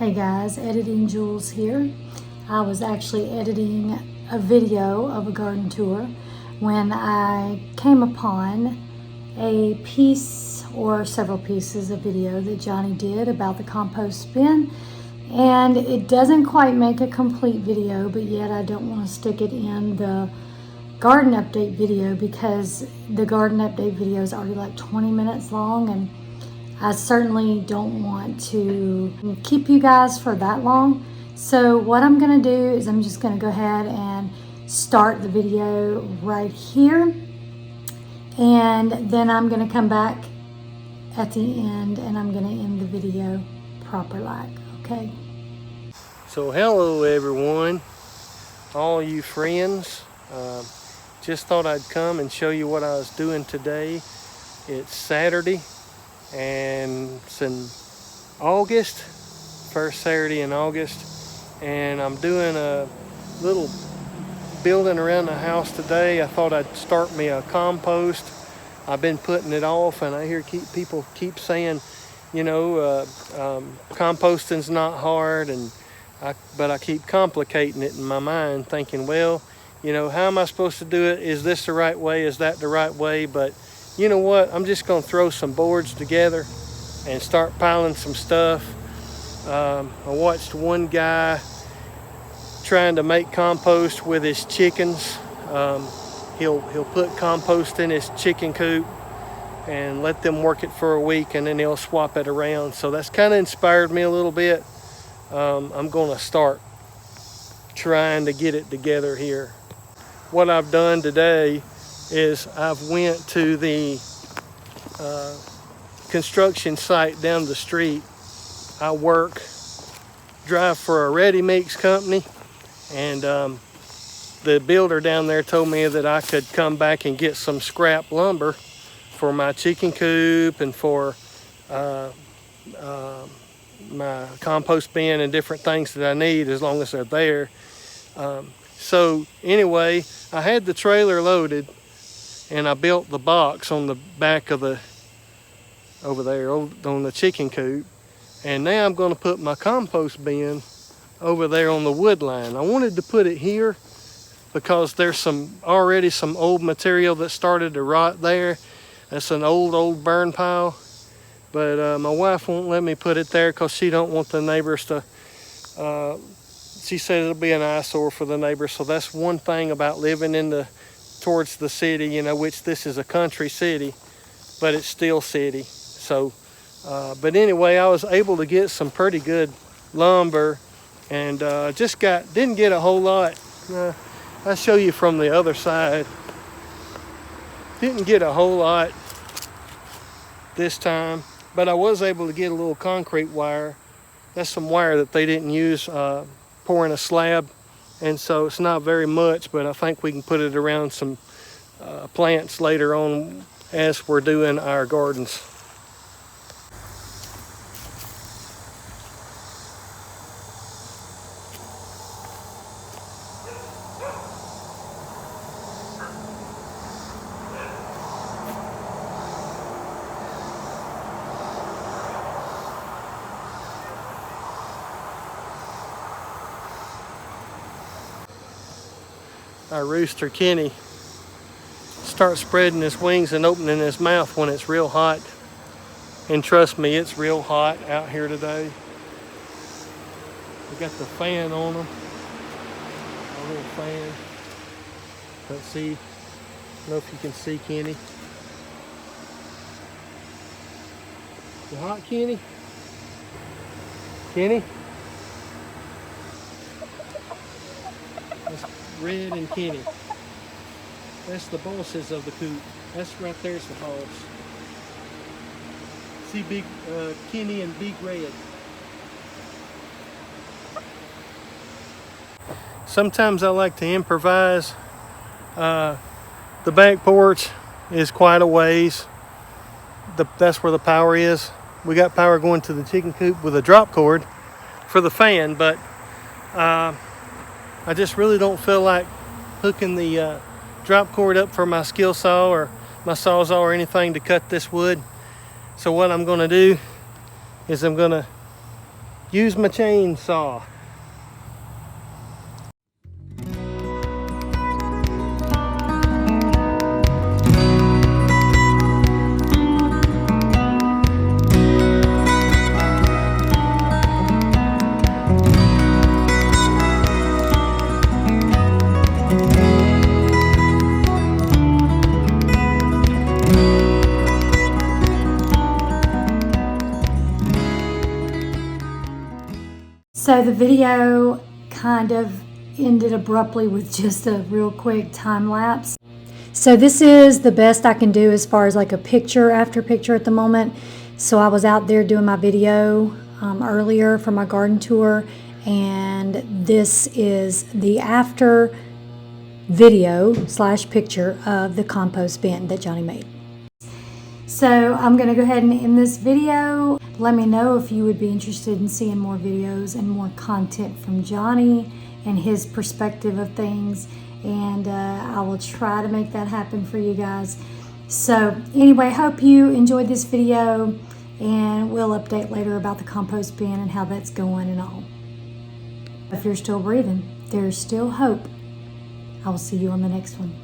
Hey guys, Editing Jules here. I was actually editing a video of a garden tour when I came upon a piece or several pieces of video that Johnny did about the compost bin. And it doesn't quite make a complete video, but yet I don't want to stick it in the garden update video because the garden update video is already like 20 minutes long, and I certainly don't want to keep you guys for that long. So what I'm gonna do is I'm just gonna go ahead and start the video right here. And then I'm gonna come back at the end and I'm gonna end the video proper like, okay? So hello everyone, all you friends. Just thought I'd come and show you what I was doing today. It's Saturday. And it's in August, first Saturday in August, and I'm doing a little building around the house today. I thought I'd start me a compost. I've been putting it off, and I hear people keep saying, you know, composting's not hard, but I keep complicating it in my mind, thinking, well, you know, how am I supposed to do it? Is this the right way? Is that the right way? But you know what? I'm just going to throw some boards together and start piling some stuff. I watched one guy trying to make compost with his chickens. He'll put compost in his chicken coop and let them work it for a week, and then he'll swap it around. So that's kind of inspired me a little bit. I'm going to start trying to get it together here. What I've done today is I've went to the construction site down the street. I drive for a ready mix company, and the builder down there told me that I could come back and get some scrap lumber for my chicken coop and for my compost bin and different things that I need, as long as they're there. So anyway, I had the trailer loaded, and I built the box on the back of over there on the chicken coop. And now I'm going to put my compost bin over there on the wood line. I wanted to put it here because there's already some old material that started to rot there. That's an old burn pile. But my wife won't let me put it there because she don't want the neighbors to, she said it'll be an eyesore for the neighbors. So that's one thing about living towards the city, you know, which this is a country city, but it's still city. So, but anyway, I was able to get some pretty good lumber, and didn't get a whole lot. I'll show you from the other side. Didn't get a whole lot this time, but I was able to get a little concrete wire. That's some wire that they didn't use pouring a slab. And so it's not very much, but I think we can put it around some plants later on as we're doing our gardens. Our rooster Kenny starts spreading his wings and opening his mouth when it's real hot. And trust me, it's real hot out here today. We got the fan on them. A little fan. Let's see. I don't know if you can see Kenny. You hot, Kenny? Kenny? Red and Kenny. That's the bosses of the coop. That's right there's the boss. See big Kenny and big Red. Sometimes I like to improvise. The back porch is quite a ways. That's where the power is. We got power going to the chicken coop with a drop cord for the fan, but I just really don't feel like hooking the drop cord up for my skill saw or my sawzall or anything to cut this wood. So what I'm going to do is I'm going to use my chainsaw. So the video kind of ended abruptly with just a real quick time lapse. So this is the best I can do as far as like a picture after picture at the moment. So I was out there doing my video earlier for my garden tour, and this is the after video / picture of the compost bin that Johnny made. So I'm going to go ahead and end this video. Let me know if you would be interested in seeing more videos and more content from Johnny and his perspective of things. And I will try to make that happen for you guys. So anyway, hope you enjoyed this video, and we'll update later about the compost bin and how that's going and all. If you're still breathing, there's still hope. I will see you on the next one.